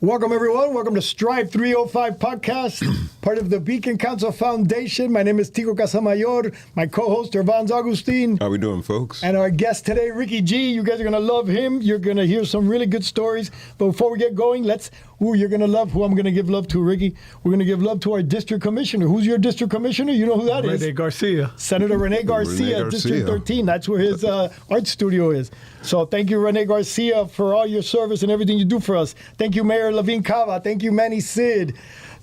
Welcome, everyone. Welcome to Strive 305 Podcast, part of the Beacon Council Foundation. My name is Tico Casamayor. My co-host, Hervans Augustin. How we doing, folks? And our guest today, Ricky G. You guys are going to love him. You're going to hear some really good stories. But before we get going, you're going to love who I'm going to give love to, Ricky. We're going to give love to our district commissioner. Who's your district commissioner? You know who that is? Rene Garcia. Senator Rene Garcia, District 13. That's where his art studio is. So thank you, Rene Garcia, for all your service and everything you do for us. Thank you, Mayor Levine Cava. Thank you, Manny Sid.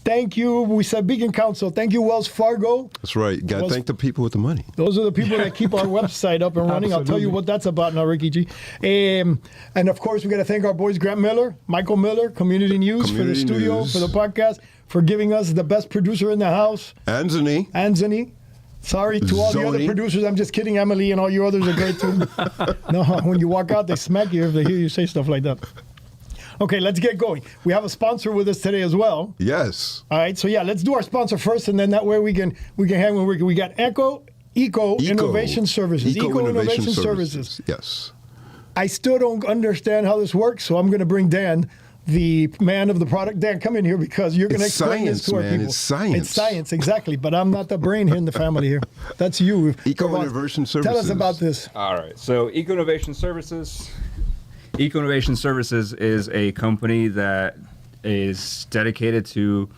Thank you, we said Beacon Council. Thank you, Wells Fargo. That's right. You got to thank the people with the money. Those are the people that keep our website up and running. I'll tell you what that's about now, Ricky G. And of course, we got to thank our boys, Grant Miller, Michael Miller, Community News for the studio, for the podcast, for giving us the best producer in the house. Anthony. Sorry to all the other producers. I'm just kidding, Emily, and all you others are great too. No, when you walk out, they smack you if they hear you say stuff like that. Okay, let's get going. We have a sponsor with us today as well. Yes. All right, so let's do our sponsor first, and then that way we can hang with Ricky. We got Eco Innovation Services. Eco Innovation Services. Yes. I still don't understand how this works, so I'm going to bring Dan, the man of the product. Dan, come in here because you're going to explain this to our people. It's science. It's science, exactly. But I'm not the brain here in the family here. That's you. Eco Innovation Services. Tell us about this. All right. So Eco Innovation Services. Eco Innovation Services is a company that is dedicated to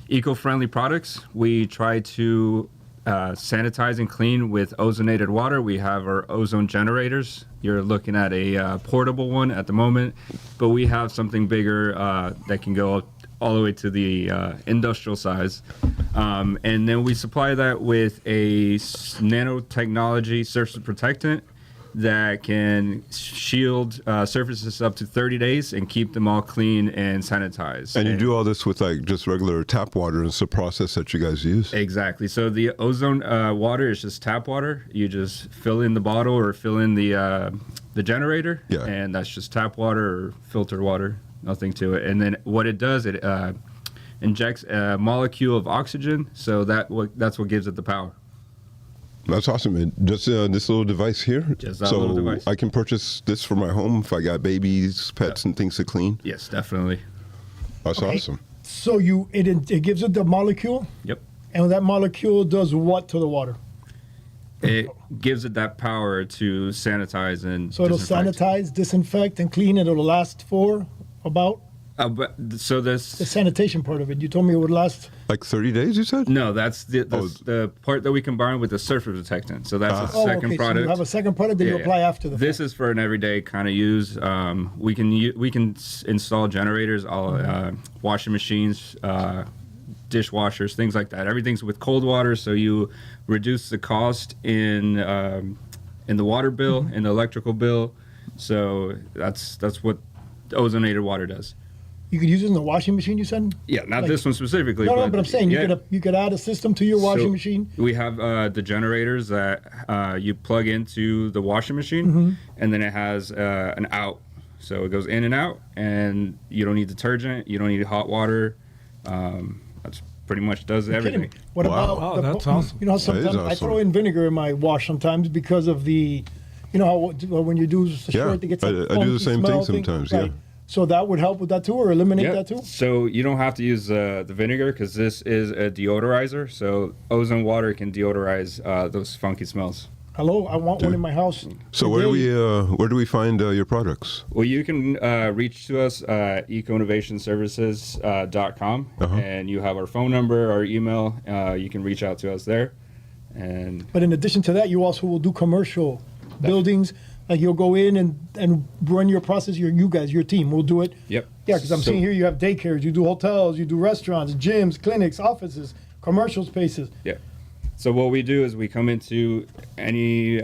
eco-friendly products. We try to sanitize and clean with ozonated water. We have our ozone generators. You're looking at a portable one at the moment, but we have something bigger that can go all the way to the industrial size. And then we supply that with a nanotechnology surface protectant that can shield surfaces up to 30 days and keep them all clean and sanitized. And you do all this with like just regular tap water, and it's the process that you guys use? Exactly. So the ozone water is just tap water. You just fill in the bottle or fill in the generator, and that's just tap water or filtered water, nothing to it. And then what it does, it injects a molecule of oxygen, so that's what gives it the power. That's awesome, man. Just this little device here? Just that little device. I can purchase this for my home if I got babies, pets, and things to clean? Yes, definitely. That's awesome. So it gives it the molecule? Yep. And that molecule does what to the water? It gives it that power to sanitize and So it'll sanitize, disinfect, and clean, and it'll last for about? The sanitation part of it, you told me it would last? Like 30 days, you said? No, that's the part that we combine with the surface protectant. So that's a second product. So you have a second product that you apply after the This is for an everyday kind of use. We can install generators, washing machines, dishwashers, things like that. Everything's with cold water, so you reduce the cost in the water bill, in the electrical bill. So that's what ozonated water does. You could use it in the washing machine, you said? Yeah, not this one specifically. No, but I'm saying you could add a system to your washing machine. We have the generators that you plug into the washing machine, and then it has an out. So it goes in and out, and you don't need detergent, you don't need hot water. That's pretty much does everything. What about that's awesome. You know, sometimes I throw in vinegar in my wash sometimes because of the, you know, how when you do short, it gets I do the same thing sometimes, right. So that would help with that too, or eliminate that too? So you don't have to use the vinegar because this is a deodorizer. So ozone water can deodorize those funky smells. Hello, I want one in my house. So where do we find your products? Well, you can reach to us at ecoinnovationservices.com, and you have our phone number, our email. You can reach out to us there. But in addition to that, you also will do commercial buildings. Like you'll go in and run your process. Your team will do it. Yep. Yeah, because I'm seeing here you have daycares, you do hotels, you do restaurants, gyms, clinics, offices, commercial spaces. Yeah. So what we do is we come into any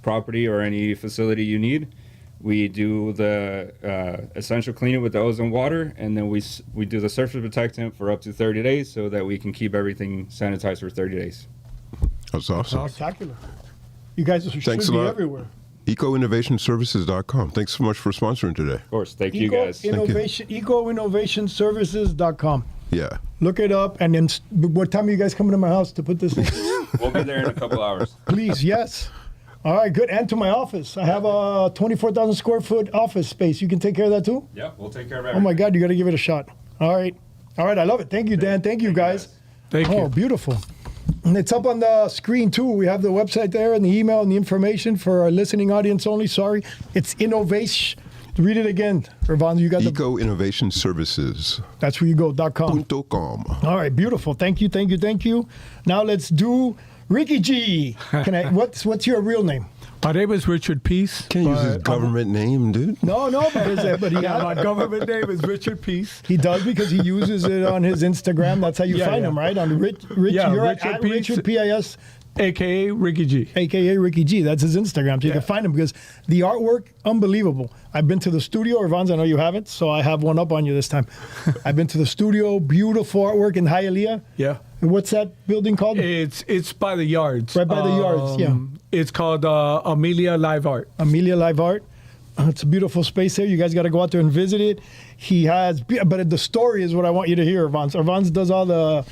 property or any facility you need. We do the essential cleaning with the ozone water, and then we do the surface protectant for up to 30 days so that we can keep everything sanitized for 30 days. That's awesome. Spectacular. You guys should be everywhere. EcoInnovationServices.com. Thanks so much for sponsoring today. Of course. Thank you guys. EcoInnovationServices.com. Yeah. Look it up, and then what time are you guys coming to my house to put this in? We'll be there in a couple hours. Please, yes. All right, good. And to my office. I have a 24,000 square foot office space. You can take care of that too? Yeah, we'll take care of Oh everything. my God, you got to give it a shot. All right. All right, I love it. Thank you, Dan. Thank you, guys. Thank you. Oh, beautiful. And it's up on the screen too. We have the website there and the email and the information for our listening audience only. Sorry. It's innovation. Read it again. Irvan, you got the... Eco Innovation Services. That's where you go, .com. .com. All right, beautiful. Thank you, thank you, thank you. Now let's do Ricky G. What's your real name? My name is Richard Peace. Can't use his government name, dude. No, but he My government name is Richard Peace. He does because he uses it on his Instagram. That's how you find him, right? On Rich you're Richard at Peace. Richard P.I.S. A.K.A. Ricky G. AKA Ricky G. That's his Instagram. So you can find him because the artwork, unbelievable. I've been to the studio. Irvans, I know you haven't, so I have one up on you this time. I've been to the studio. Beautiful artwork in Hialeah. Yeah. What's that building called? It's by the yards. Right by the yards, yeah. It's called Amelia Live Art. Amelia Live Art. It's a beautiful space there. You guys got to go out there and visit it. He has, but the story is what I want you to hear, Irvans. Irvans does all the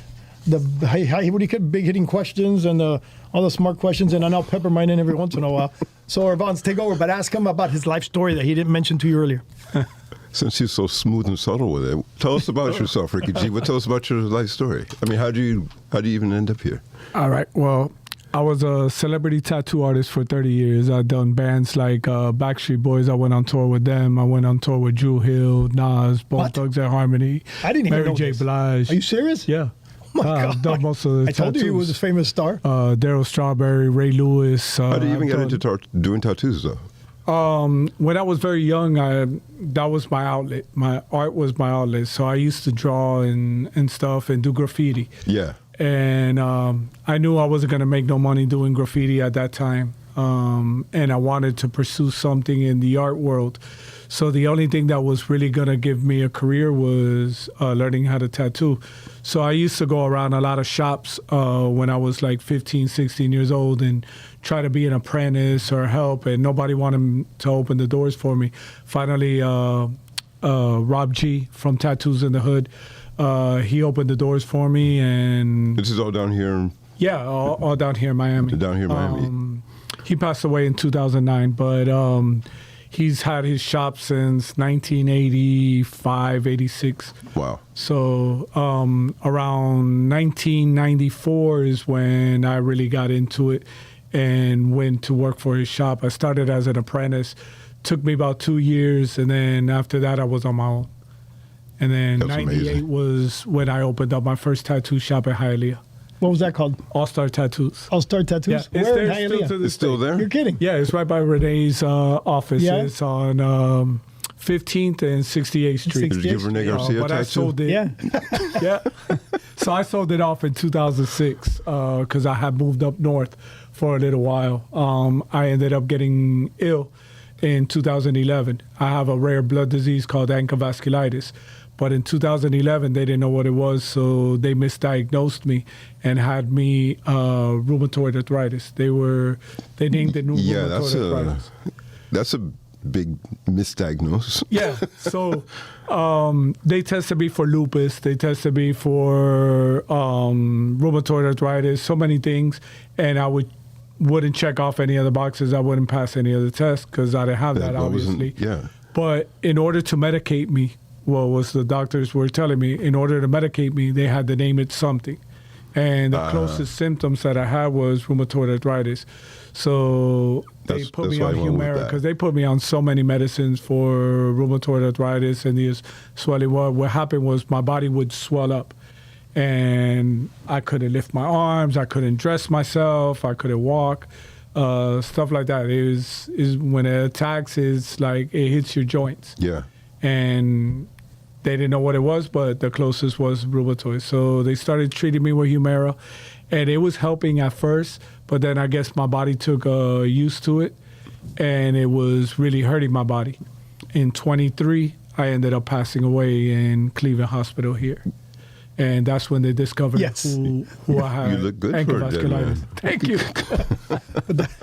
what do you call big hitting questions and all the smart questions, and I'll pepper mine in every once in a while. So Irvans, take over, but ask him about his life story that he didn't mention to you earlier. Since you're so smooth and subtle with it, tell us about yourself, Ricky G. Tell us about your life story. I mean, how do you even end up here? All right. Well, I was a celebrity tattoo artist for 30 years. I've done bands like Backstreet Boys. I went on tour with them. I went on tour with Drew Hill, Nas, Bone What? Thugs and Harmony. I didn't even Mary know J. this. Blige. Are you serious? Yeah. Oh my God. I've done most of the I told you he was a famous star. Daryl Strawberry, Ray Lewis. How did you even get into doing tattoos, though? When I was very young, that was my outlet. My art was my outlet. So I used to draw and stuff and do graffiti. Yeah. And I knew I wasn't going to make no money doing graffiti at that time. And I wanted to pursue something in the art world. So the only thing that was really going to give me a career was learning how to tattoo. So I used to go around a lot of shops when I was like 15, 16 years old and try to be an apprentice or help, and nobody wanted to open the doors for me. Finally, Rob G from Tattoos in the Hood, he opened the doors for me. And This is all down here. yeah, all down here in Miami. Down here in Miami. He passed away in 2009, but he's had his shop since 1985, 86. Wow. So around 1994 is when I really got into it and went to work for his shop. I started as an apprentice. Took me about 2 years, and then after that, I was on my own. And then That's 98 amazing. was when I opened up my first tattoo shop in Hialeah. What was that called? All Star Tattoos. All Star Tattoos? Yeah, it's Where in there still Hialeah? to this It's still day. there? You're kidding. Yeah, it's right by Renee's office. Yeah. It's on 15th and 68th Street. Did you give Rene Garcia a But I tattoo? sold it. Yeah. Yeah. So I sold it off in 2006 because I had moved up north for a little while. I ended up getting ill in 2011. I have a rare blood disease called ankylosing. But in 2011, they didn't know what it was, so they misdiagnosed me and had me rheumatoid arthritis. They named it new Yeah, rheumatoid arthritis. that's a big misdiagnosis. Yeah, so they tested me for lupus. They tested me for rheumatoid arthritis, so many things, and I wouldn't check off any of the boxes. I wouldn't pass any of the tests because I didn't have that, obviously. Yeah. But in order to medicate me, what the doctors were telling me, in order to medicate me, they had to name it something. And the closest symptoms that I had was rheumatoid arthritis. So they put me why on I went with Humira that. because they put me on so many medicines for rheumatoid arthritis and the swelling. What happened was my body would swell up. And I couldn't lift my arms. I couldn't dress myself. I couldn't walk. Stuff like that. Is when it attacks, it's like it hits your joints. Yeah. And they didn't know what it was, but the closest was rheumatoid. So they started treating me with Humira, and it was helping at first, but then I guess my body took used to it, and it was really hurting my body. In 23, I ended up passing away in Cleveland Hospital here. And that's when they discovered Yes. who I had. You look good for a dead man. Thank you.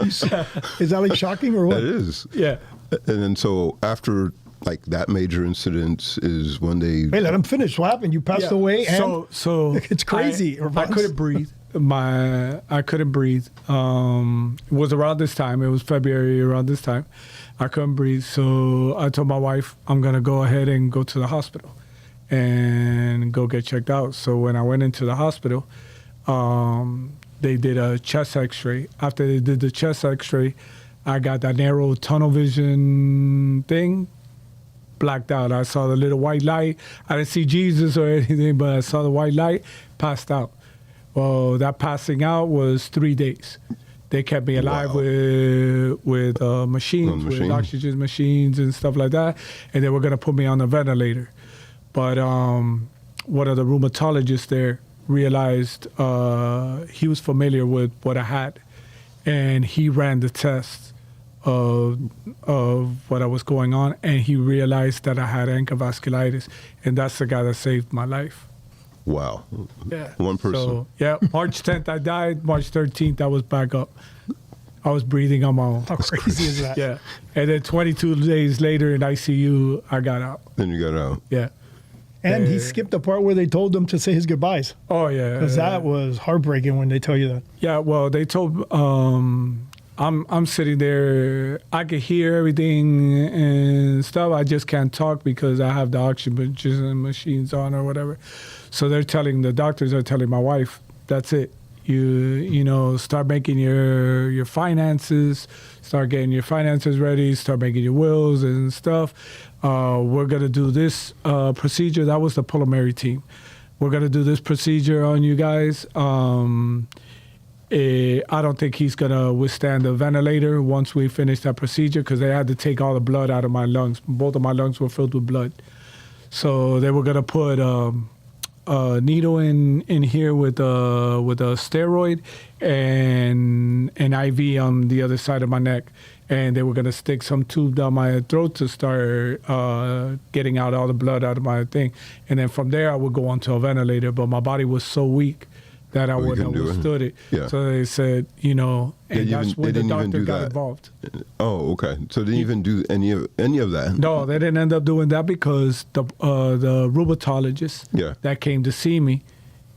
Is that like shocking or what? That is. Yeah. And then so after like that major incident is when they Hey, let him finish. What happened? You passed Yeah. away and So it's crazy. I couldn't breathe. I couldn't breathe. It was around this time. It was February around this time. I couldn't breathe. So I told my wife, I'm going to go ahead and go to the hospital and go get checked out. So when I went into the hospital, they did a chest x-ray. After they did the chest x-ray, I got that narrow tunnel vision thing, blacked out. I saw the little white light. I didn't see Jesus or anything, but I saw the white light, passed out. Well, that passing out was 3 days. They kept me alive with machines, with oxygen machines and stuff like that, and they were going to put me on a ventilator. But one of the rheumatologists there realized he was familiar with what I had, and he ran the test of what I was going on, and he realized that I had vasculitis, and that's the guy that saved my life. Wow. Yeah. One person. So, yeah, March 10th I died. March 13th I was back up. I was breathing on my own. How crazy is that? Yeah. And then 22 days later in ICU, I got out. Then you got out. Yeah. And he skipped the part where they told him to say his goodbyes. Oh, yeah. Because that was heartbreaking when they tell you that. Yeah, well, they told... I'm sitting there. I could hear everything and stuff. I just can't talk because I have the oxygen machines on or whatever. So the doctors are telling my wife, that's it. You know, start making your finances, start getting your finances ready, start making your wills and stuff. We're going to do this procedure. That was the pulmonary team. We're going to do this procedure on you guys. I don't think he's going to withstand the ventilator once we finish that procedure because they had to take all the blood out of my lungs. Both of my lungs were filled with blood. So they were going to put a needle in here with a steroid and an IV on the other side of my neck. And they were going to stick some tube down my throat to start getting out all the blood out of my thing. And then from there, I would go onto a ventilator. But my body was so weak that I wouldn't have withstood it. Yeah. So they said, you know, and that's when the doctor got involved. Oh, okay. So they didn't even do any of that? No, they didn't end up doing that because the rheumatologist that came to see me,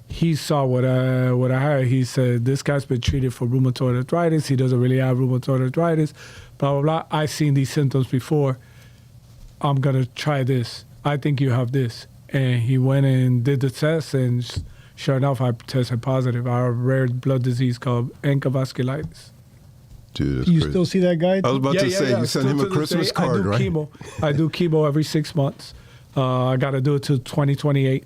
he saw what I had. He said, this guy's been treated for rheumatoid arthritis. He doesn't really have rheumatoid arthritis, blah, blah, blah. I've seen these symptoms before. I'm going to try this. I think you have this. And he went and did the test, and sure enough, I tested positive. I have a rare blood disease called vasculitis. Dude, that's you crazy. still see that guy? I was about to say, you sent him a Christmas card, right? I do chemo every 6 months. I got to do it till 2028.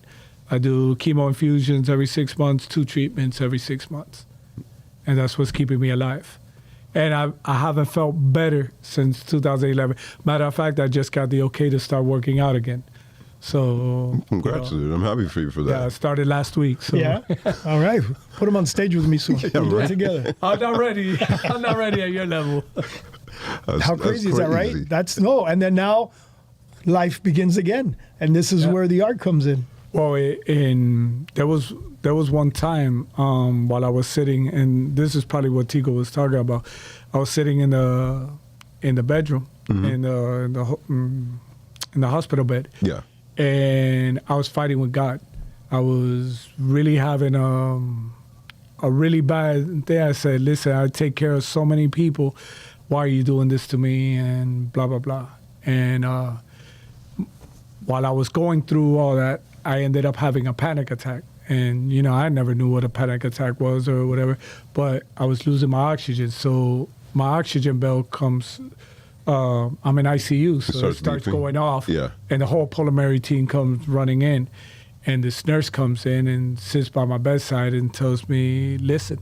I do chemo infusions every 6 months, 2 treatments every 6 months. And that's what's keeping me alive. And I haven't felt better since 2011. Matter of fact, I just got the okay to start working out again. So congrats, dude. I'm happy for you for that. Yeah, I started last week. So. Yeah. All right. Put him on stage with me soon. We'll do it together. I'm not ready. I'm not ready at your level. How crazy is that, right? And then now life begins again. And this is where the art comes in. Well, there was one time while I was sitting, and this is probably what Tico was talking about. I was sitting in the bedroom, in the hospital bed. Yeah. And I was fighting with God. I was really having a really bad thing. I said, listen, I take care of so many people. Why are you doing this to me? And blah, blah, blah. And while I was going through all that, I ended up having a panic attack. And, you know, I never knew what a panic attack was or whatever, but I was losing my oxygen. So my oxygen bell comes... I'm in ICU, so it starts going off, and the whole pulmonary team comes running in, and this nurse comes in and sits by my bedside and tells me, listen,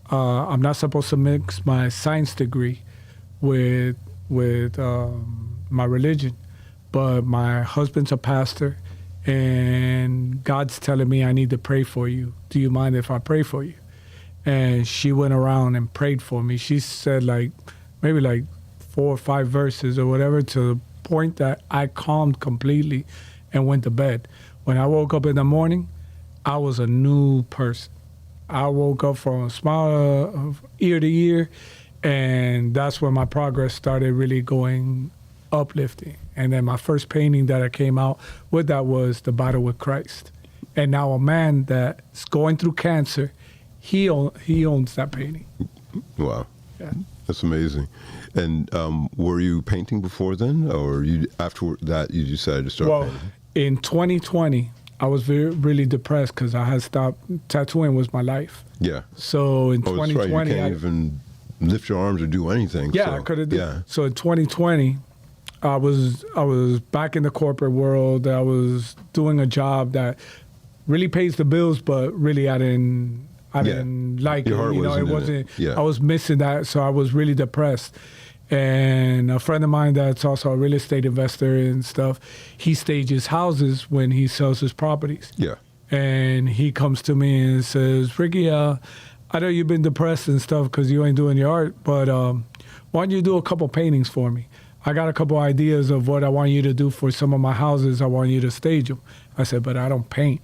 I'm not supposed to mix my science degree with my religion, but my husband's a pastor, and God's telling me I need to pray for you. Do you mind if I pray for you? And she went around and prayed for me. She said maybe 4 or 5 verses or whatever, to the point that I calmed completely and went to bed. When I woke up in the morning, I was a new person. I woke up from a smile of ear to ear, and that's when my progress started really going uplifting. And then my first painting that I came out with that was The Battle with Christ. And now a man that's going through cancer, He owns that painting. Wow. Yeah. That's amazing. And were you painting before then, or after that you decided to start painting? In 2020, I was really depressed because I had stopped. Tattooing was my life. Yeah. So in 2020, that's right. You can't even lift your arms or do anything. Yeah, so, I could have. Yeah. So in 2020, I was back in the corporate world. I was doing a job that really pays the bills, but really I didn't like your it. Heart wasn't it wasn't. Yeah. I was missing that, so I was really depressed. And a friend of mine that's also a real estate investor and stuff, he stages houses when he sells his properties. Yeah. And he comes to me and says, Ricky, I know you've been depressed and stuff because you ain't doing your art, but why don't you do a couple paintings for me? I got a couple ideas of what I want you to do for some of my houses. I want you to stage them. I said, but I don't paint.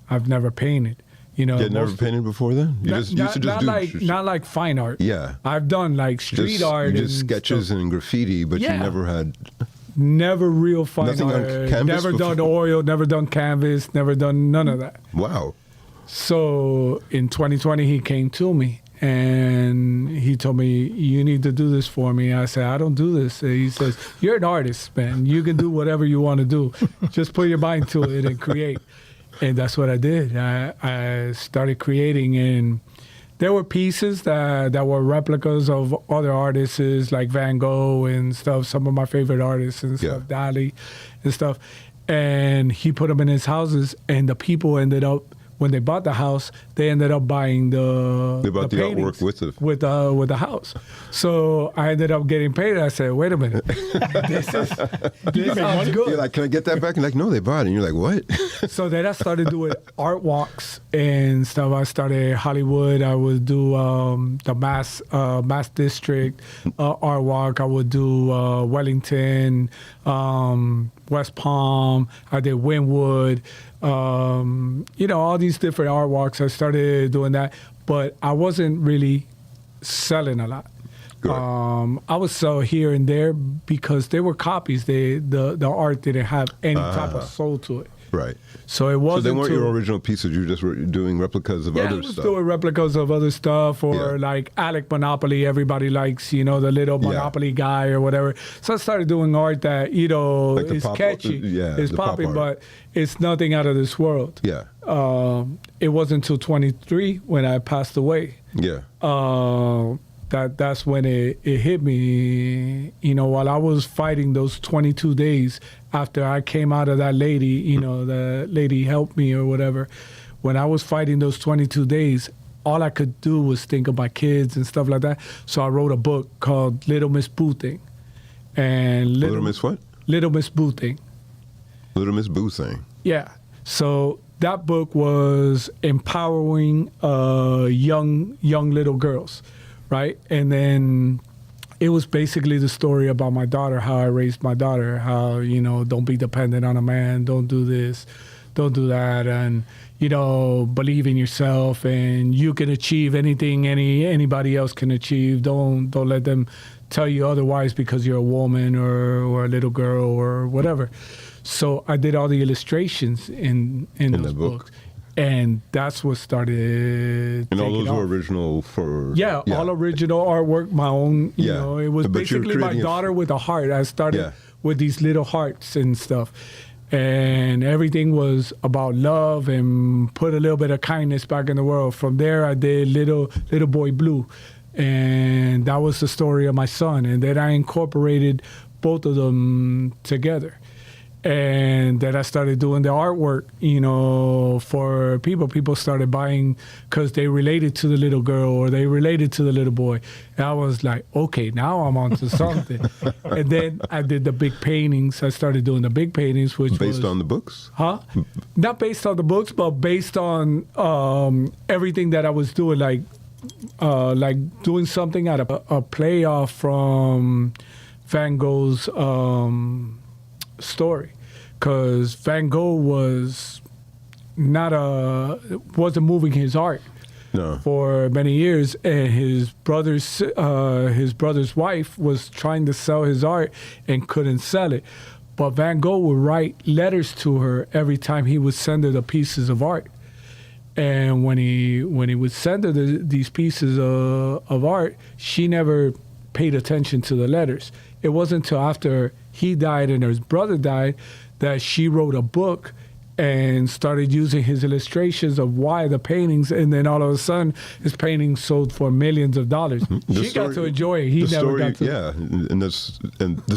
I've never painted. You had never painted before then? Not like fine art. Yeah. I've done like street art. Just sketches stuff. and graffiti, but you never had... Never real fine Nothing art. on canvas Never before? done oil, never done canvas, never done none of that. Wow. So in 2020, he came to me and he told me, you need to do this for me. I said, I don't do this. He says, you're an artist, man. You can do whatever you want to do. Just put your mind to it and create. And that's what I did. I started creating, and there were pieces that were replicas of other artists like Van Gogh and stuff, some of my favorite artists and stuff, Dainy and stuff. And he put them in his houses, and the people ended up, when they bought the house, they ended up buying the artwork with the house. So I ended up getting paid. I said, "Wait a minute, this sounds good." You're like, "Can I get that back?" And like, "No, they bought it." And you're like, "What?" So then I started doing art walks and stuff. I started Hollywood. I would do the Mass District art walk. I would do Wellington, West Palm. I did Wynwood. All these different art walks. I started doing that, but I wasn't really selling a lot. I would sell here and there because they were copies. The art didn't have any type of soul to it. Right. So it wasn't. So they weren't your original pieces. You just were doing replicas of other stuff. Doing replicas of other stuff, or like Alec Monopoly. Everybody likes, the little Monopoly guy or whatever. So I started doing art that like is catchy, it's popping, but it's nothing out of this world. Yeah. It wasn't until 23 when I passed away. Yeah. That's when it hit me, while I was fighting those 22 days after I came out of that lady, the lady helped me or whatever. When I was fighting those 22 days, all I could do was think of my kids and stuff like that. So I wrote a book called Little Miss Boo Thing. And Little Miss what? Little Miss Boo Thing. Little Miss Boo Thing. Yeah. So that book was empowering young little girls. Right? And then it was basically the story about my daughter, how I raised my daughter, how, don't be dependent on a man, don't do this, don't do that, and, believe in yourself, and you can achieve anything anybody else can achieve. Don't let them tell you otherwise because you're a woman or a little girl or whatever. So I did all the illustrations in those books. And that's what started. And all those off. were original for. Yeah, all original artwork, my own. It was basically my daughter with a heart. I started with these little hearts and stuff. And everything was about love and put a little bit of kindness back in the world. From there, I did Little Boy Blue. And that was the story of my son. And then I incorporated both of them together. And then I started doing the artwork, for people. People started buying because they related to the little girl or they related to the little boy. And I was like, okay, now I'm onto something. And then I did the big paintings. I started doing the big paintings, which based on the books? Huh? Not based on the books, but based on everything that I was doing, like doing something out of a playoff from Van Gogh's story, because Van Gogh wasn't moving his art for many years, and his brother's wife was trying to sell his art and couldn't sell it. But Van Gogh would write letters to her every time he would send her the pieces of art. And when he would send her these pieces of art, she never paid attention to the letters. It wasn't until after he died and his brother died that she wrote a book and started using his illustrations of why the paintings, and then all of a sudden his paintings sold for millions of dollars. She got to enjoy it. He never got to. Yeah, and this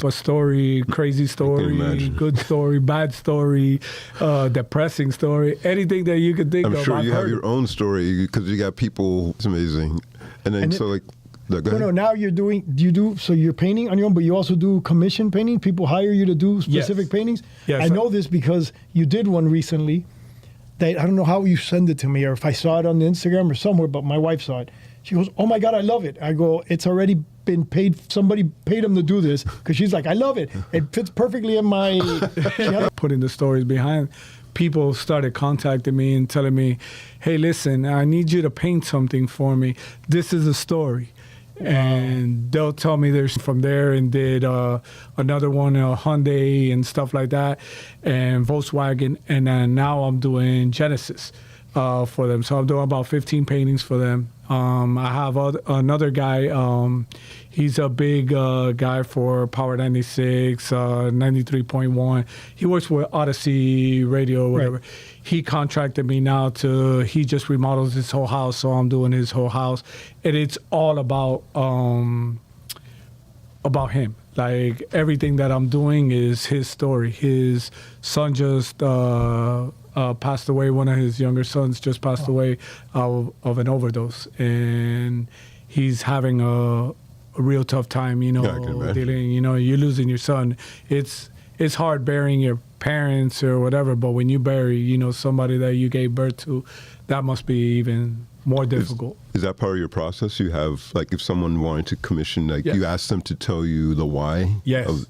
A story, crazy story, good story, bad story, depressing story, anything that you could think of. I'm sure I've you have heard your own story because you got people. It's amazing, and then so like. Go ahead. No, now you're so you're painting on your own, but you also do commission painting? People hire you to do specific paintings? Yes. I know this because you did one recently that, I don't know how you send it to me or if I saw it on the Instagram or somewhere, but my wife saw it. She goes, oh my God, I love it. I go, it's already been paid. Somebody paid them to do this because she's like, I love it. It fits perfectly in my... Putting the stories behind. People started contacting me and telling me, hey, listen, I need you to paint something for me. This is a story. And they'll tell me there's from there, and did another one, Hyundai and stuff like that, and Volkswagen, and then now I'm doing Genesis for them. So I'm doing about 15 paintings for them. I have another guy. He's a big guy for Power 96, 93.1. He works with Odyssey Radio, whatever. Right. He contracted me now he just remodels his whole house, so I'm doing his whole house. And it's all about him. Like, everything that I'm doing is his story. His son just passed away. One of his younger sons just passed away of an overdose. And he's having a real tough time, dealing, you're losing your son. It's hard burying your parents or whatever, but when you bury, somebody that you gave birth to, that must be even more difficult. Is that part of your process? You have, like, if someone wanted to commission, like, you ask them to tell you the why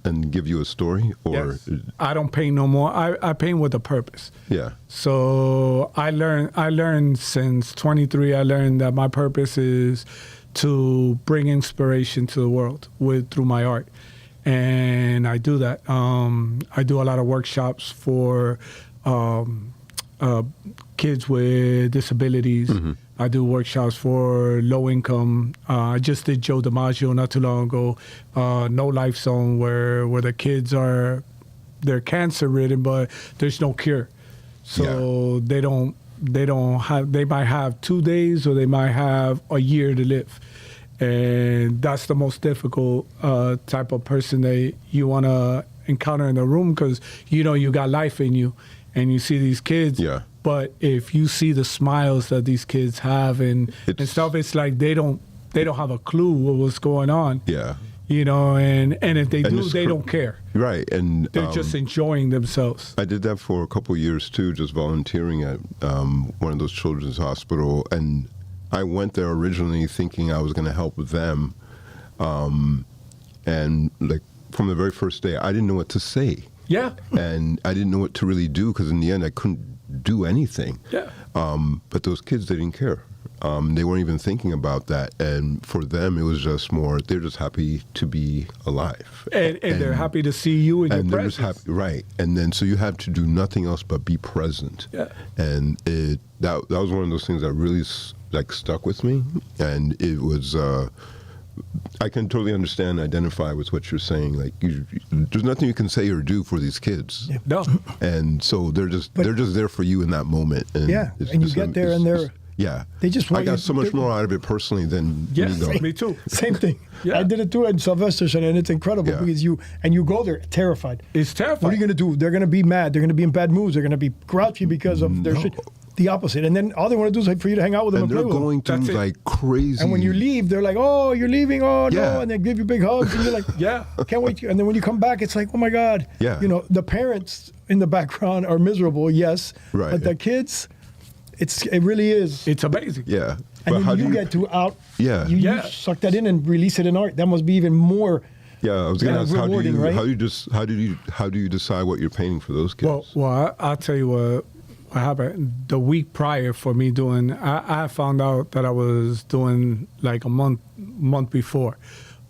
and give you a story? Or I don't paint no more. I paint with a purpose. Yeah. So I learned since 23, I learned that my purpose is to bring inspiration to the world through my art. And I do that. I do a lot of workshops for kids with disabilities. Mm-hmm. I do workshops for low income. I just did Joe DiMaggio not too long ago, No Life Zone, where the kids they're cancer ridden, but there's no cure. So they might have 2 days or they might have a year to live. And that's the most difficult type of person that you want to encounter in the room, because you got life in you and you see these kids. Yeah. But if you see the smiles that these kids have and stuff, it's like they don't have a clue what's going on. Yeah. And if they do, they don't care. Right. And they're just enjoying themselves. I did that for a couple of years too, just volunteering at one of those children's hospital. And I went there originally thinking I was going to help them. And like from the very first day, I didn't know what to say. Yeah. And I didn't know what to really do, because in the end I couldn't do anything. Yeah. But those kids, they didn't care. They weren't even thinking about that. And for them, it was just more, they're just happy to be alive. And they're happy to see you in your presence. Just happy, right. And then so you have to do nothing else but be present. Yeah. And that was one of those things that really stuck with me. And it was, I can totally understand, identify with what you're saying. Like, there's nothing you can say or do for these kids. Yeah. No. And so they're just there for you in that moment. And and you get there and they're... Yeah. They just want I got so much more out of it personally than me too. Same thing. Yeah. I did it too at Sylvester's, and it's incredible because you go there terrified. It's terrifying. What are you going to do? They're going to be mad. They're going to be in bad moods. They're going to be grouchy because of their shit. The opposite. And then all they want to do is like for you to hang out with them and play with them. And they're going through like crazy. And when you leave, they're like, oh, you're leaving? Oh, no. And they give you big hugs. And you're like, can't wait. And then when you come back, it's like, oh, my God. Yeah. The parents in the background are miserable, yes. Right. But the kids... It really is. It's amazing. Yeah. And then you get to you suck that in and release it in art. That must be even more. Yeah, I was going to ask, how do you decide what you're painting for those kids? Well, I'll tell you what happened. The week prior for me doing, I found out that I was doing like a month before,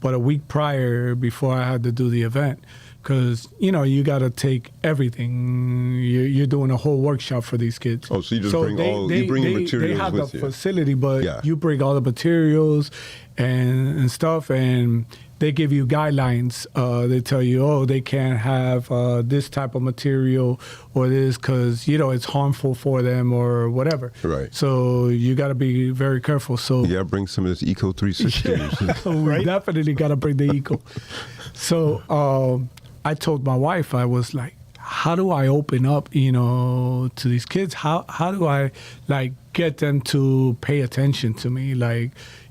but a week prior, before I had to do the event, because you got to take everything. You're doing a whole workshop for these kids. Oh, so you just bring you bring the materials they have with the you. facility, but Yeah. you bring all the materials and stuff, and they give you guidelines. They tell you, oh, they can't have this type of material or this because it's harmful for them or whatever. Right. So you got to be very careful. So Yeah, bring some of this Eco 360. we definitely got to bring the eco. So I told my wife, I was like, how do I open up, to these kids? How do I get them to pay attention to me?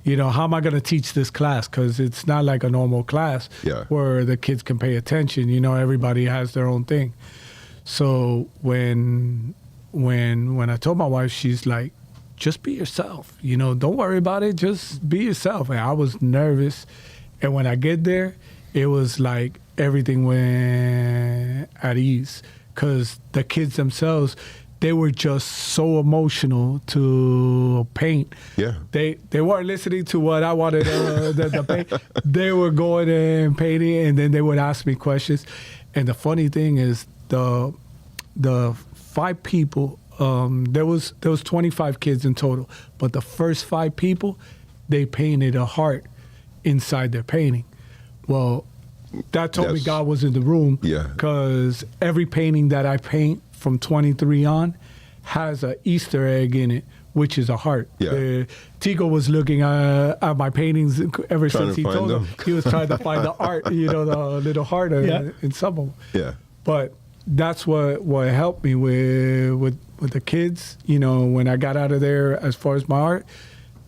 How am I going to teach this class? Because it's not like a normal class where the kids can pay attention. Everybody has their own thing. So when I told my wife, she's like, just be yourself. Don't worry about it. Just be yourself. And I was nervous. And when I get there, it was like everything went at ease because the kids themselves, they were just so emotional to paint. Yeah. They weren't listening to what I wanted to paint. They were going and painting, and then they would ask me questions. And the funny thing is, the 5 people, there was 25 kids in total, but the first 5 people, they painted a heart inside their painting. Well, that told me God was in the room. Yeah. Because every painting that I paint from 23 on has an Easter egg in it, which is a heart. Yeah. Tico was looking at my paintings ever since he told them. them. He was trying to find the art, the little heart in some of them. Yeah. But that's what helped me with the kids. When I got out of there, as far as my art,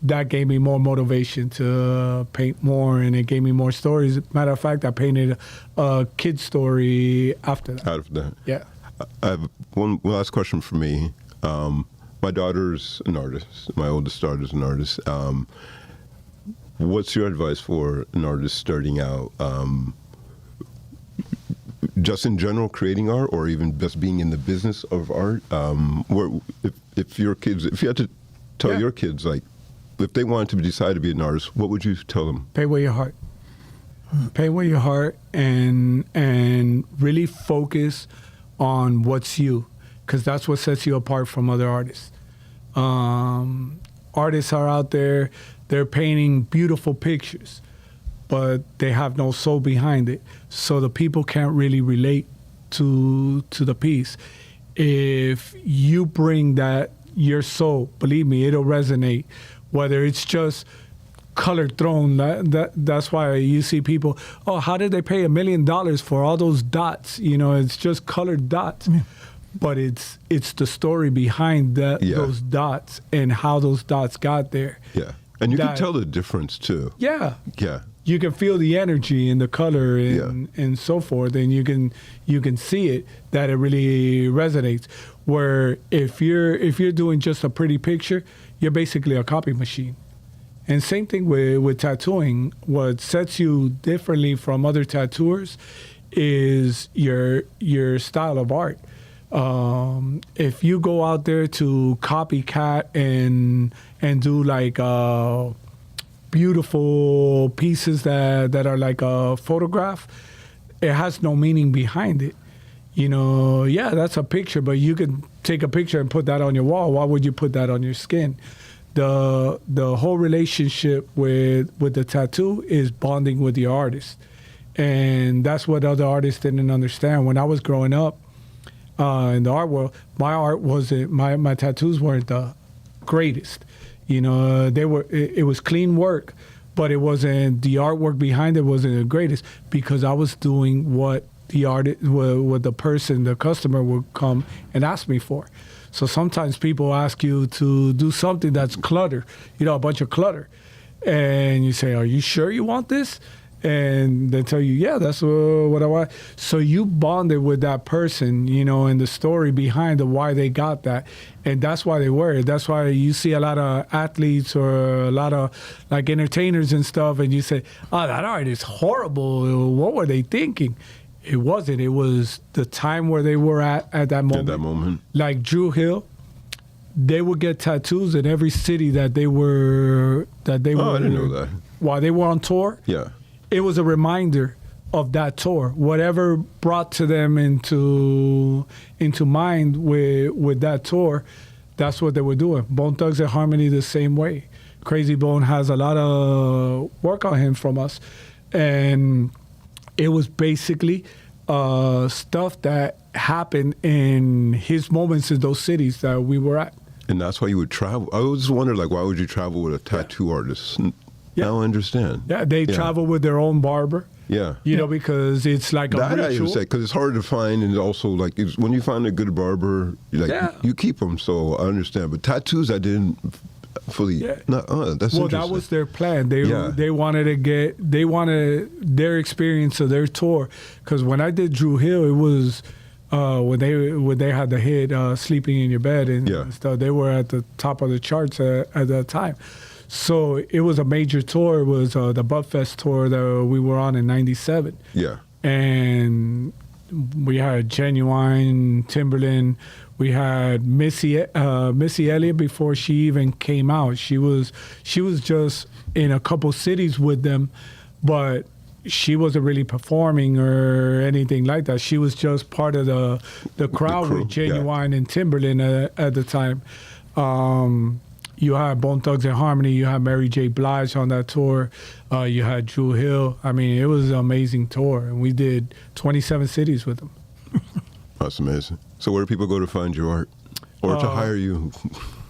that gave me more motivation to paint more, and it gave me more stories. Matter of fact, I painted a kid story after that. Out of that. Yeah. I have one last question for me. My daughter's an artist. My oldest daughter's an artist. What's your advice for an artist starting out? Just in general, creating art, or even just being in the business of art? If you had to tell your kids, if they wanted to decide to be an artist, what would you tell them? Pay with your heart. Pay with your heart, and really focus on what's you, because that's what sets you apart from other artists. Artists are out there, they're painting beautiful pictures, but they have no soul behind it. So the people can't really relate to the piece. If you bring your soul, believe me, it'll resonate. Whether it's just color thrown, that's why you see people, oh, how did they pay $1 million for all those dots? It's just colored dots. Yeah. But it's the story behind those dots and how those dots got there. Yeah. And you can tell the difference too. Yeah. Yeah. You can feel the energy in the color and so forth, and you can see it, that it really resonates. Where if you're doing just a pretty picture, you're basically a copy machine. And same thing with tattooing. What sets you differently from other tattooers is your style of art. If you go out there to copycat and do beautiful pieces that are like a photograph, it has no meaning behind it. That's a picture, but you can take a picture and put that on your wall. Why would you put that on your skin? The whole relationship with the tattoo is bonding with the artist. And that's what other artists didn't understand. When I was growing up in the art world, my tattoos weren't the greatest. It was clean work, but it wasn't, the artwork behind it wasn't the greatest, because I was doing what the person, the customer, would come and ask me for. So sometimes people ask you to do something that's clutter, a bunch of clutter. And you say, are you sure you want this? And they tell you, yeah, that's what I want. So you bonded with that person, and the story behind why they got that. And that's why they wear it. That's why you see a lot of athletes or a lot of entertainers and stuff, and you say, oh, that art is horrible. What were they thinking? It wasn't. It was the time where they were at that moment. At that moment. Like Drew Hill, they would get tattoos in every city that they were. Oh, I didn't know that. While they were on tour. Yeah. It was a reminder of that tour. Whatever brought to them into mind with that tour, that's what they were doing. Bone Thugs and Harmony the same way. Crazy Bone has a lot of work on him from us. And it was basically stuff that happened in his moments in those cities that we were at. And that's why you would travel. I always wondered, like, why would you travel with a tattoo artist? Now I understand. Yeah, they travel with their own barber. Yeah. You know, because it's like a that ritual. I even say, because it's hard to find, and also, like, when you find a good barber, you keep them, so I understand. But tattoos, I didn't fully. Yeah. That's interesting. That was their plan. They wanted their experience of their tour. Because when I did Drew Hill, it was when they had the hit "Sleeping in Your Bed" and stuff. They were at the top of the charts at that time. So it was a major tour. It was the Buttfest tour that we were on in '97. Yeah. And we had Genuine, Timberland. We had Missy Elliott before she even came out. She was just in a couple cities with them, but she wasn't really performing or anything like that. She was just part of the crowd with Genuine and Timberland at the time. You had Bone Thugs and Harmony. You had Mary J. Blige on that tour. You had Drew Hill. I mean, it was an amazing tour, and we did 27 cities with them. That's amazing. So where do people go to find your art or to hire you?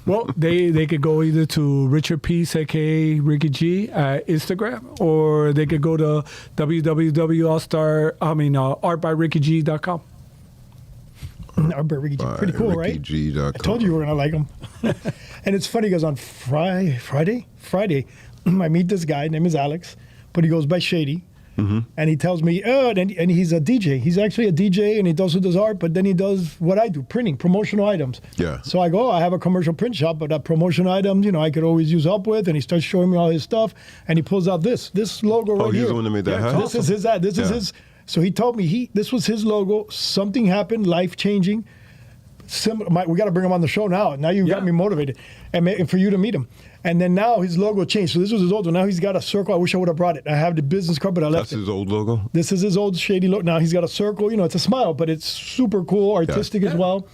Well, they could go either to Richard Peace, a.k.a. Ricky G, at Instagram, or they could go to artbyrickyg.com. Art by Ricky G. Pretty cool, right? I told you you were going to like him. And it's funny because on Friday, I meet this guy, name is Alex, but he goes by Shady. Mm-hmm. And he tells me, and he's a DJ. He's actually a DJ, and he also does art, but then he does what I do, printing, promotional items. Yeah. So I go, I have a commercial print shop, but that promotion items, I could always use help with. And he starts showing me all his stuff, and he pulls out this logo right here. Oh, he's the one that made that hat? This is his ad. This is his. So he told me this was his logo. Something happened, life-changing. We got to bring him on the show now. Now you got me motivated, and for you to meet him. And then now his logo changed. So this was his old one. Now he's got a circle. I wish I would have brought it. I have the business card, but I left it. That's his old logo? This is his old Shady logo. Now he's got a circle. It's a smile, but it's super cool, artistic as well.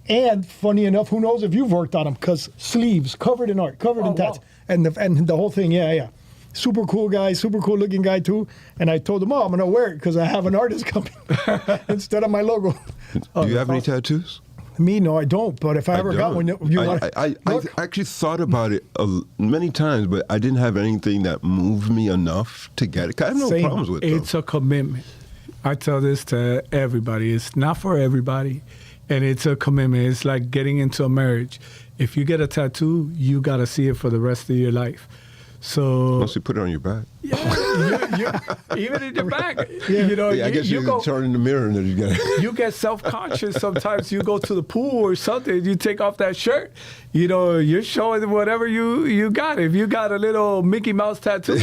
And funny enough, who knows if you've worked on them, because sleeves, covered in art, covered in tats. Wow. And the whole thing, super cool guy, super cool looking guy too. And I told him, I'm going to wear it because I have an artist coming instead of my logo. Do you have any tattoos? Me, no, I don't. But if I ever got one, I actually thought about it many times, but I didn't have anything that moved me enough to get it. I have no problems with it. It's a commitment. I tell this to everybody. It's not for everybody, and it's a commitment. It's like getting into a marriage. If you get a tattoo, you got to see it for the rest of your life. So unless you put it on your back. Yeah, even in your back. I guess you go turn in the mirror and then you get you get self-conscious sometimes. You go to the pool or something, you take off that shirt, you're showing whatever you got. If you got a little Mickey Mouse tattoo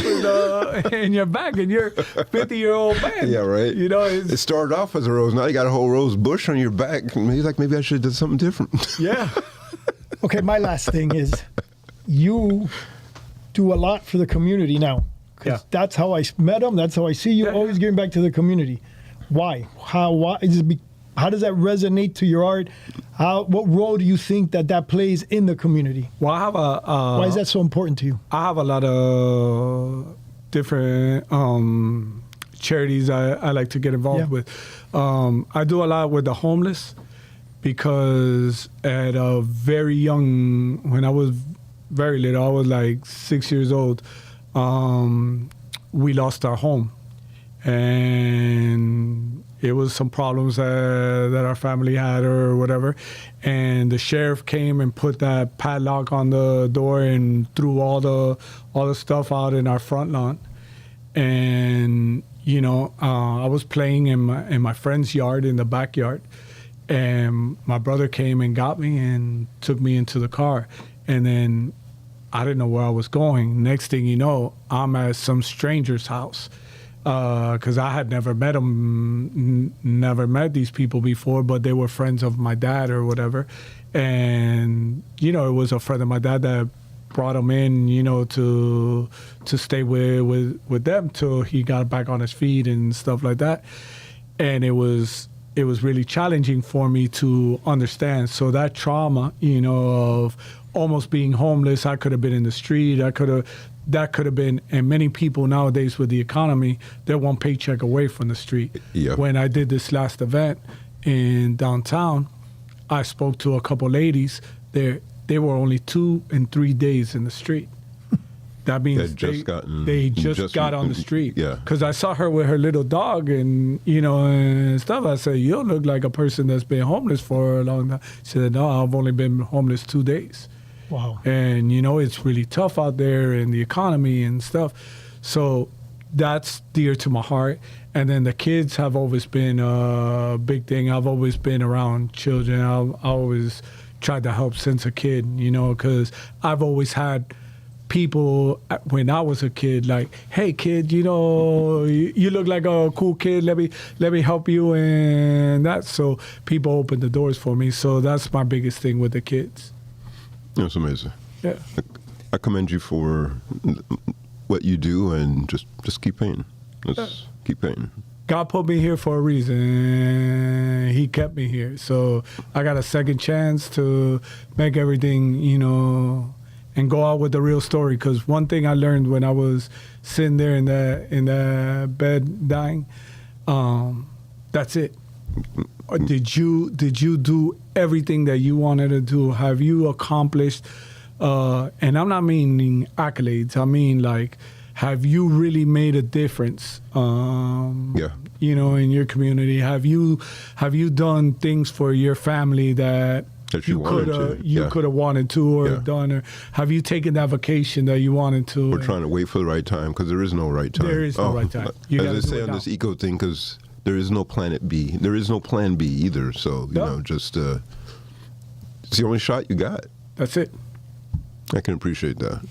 in your back and you're a 50-year-old man. Yeah, right. It started off as a rose. Now you got a whole rose bush on your back. Maybe I should have done something different. Yeah. Okay, my last thing is you do a lot for the community now. That's how I met him. That's how I see you. Always giving back to the community. Why? Why how does that resonate to your art? What role do you think that plays in the community? Well, I have why is that so important to you? I have a lot of different charities I like to get involved with. I do a lot with the homeless because at a very young, when I was very little, I was like 6 years old, we lost our home. And it was some problems that our family had or whatever. And the sheriff came and put that padlock on the door and threw all the stuff out in our front lawn. And, I was playing in my friend's yard, in the backyard. And my brother came and got me and took me into the car. And then I didn't know where I was going. Next thing you know, I'm at some stranger's house because I had never met these people before, but they were friends of my dad or whatever. And, it was a friend of my dad that brought him in, you know, to stay with them till he got back on his feet and stuff like that. And it was really challenging for me to understand. So that trauma, you know, of almost being homeless, I could have been in the street, that could have been, and many people nowadays with the economy, they're one paycheck away from the street. Yeah. When I did this last event in downtown, I spoke to a couple ladies. They were only 2 and 3 days in the street. That means they just got on the street. Yeah. Because I saw her with her little dog and, you know, and stuff. I said, you look like a person that's been homeless for a long time. She said, no, I've only been homeless 2 days. Wow. And, you know, it's really tough out there in the economy and stuff. So that's dear to my heart. And then the kids have always been a big thing. I've always been around children. I always tried to help since a kid, you know, because I've always had people when I was a kid, like, hey kid, you know, you look like a cool kid. Let me help you and that. So people opened the doors for me. So that's my biggest thing with the kids. That's amazing. Yeah. I commend you for what you do, and just keep painting. Just keep painting. God put me here for a reason. He kept me here. So I got a second chance to make everything, you know, and go out with the real story. Because one thing I learned when I was sitting there in the bed dying, that's it. Did you do everything that you wanted to do? Have you accomplished? And I'm not meaning accolades. I mean, like, have you really made a difference? You know, in your community, have you done things for your family that you could have wanted to or done, or have you taken that vacation that you wanted to? We're trying to wait for the right time, because there is no right time. There is no right time. As I say on this eco thing, because there is no planet B. There is no plan B either. So, you know, just it's the only shot you got. That's it. I can appreciate that.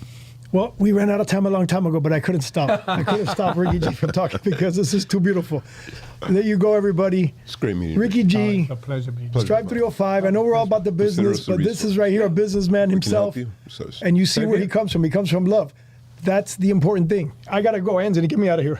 Well, we ran out of time a long time ago, but I couldn't stop. I couldn't stop Ricky G from talking because this is too beautiful. There you go, everybody. It's great meeting you. Ricky G, It's a pleasure meeting you. Stripe 305. I know we're all about the business, but this is right here a businessman himself. And you see where he comes from. He comes from love. That's the important thing. I got to go. Anthony, get me out of here.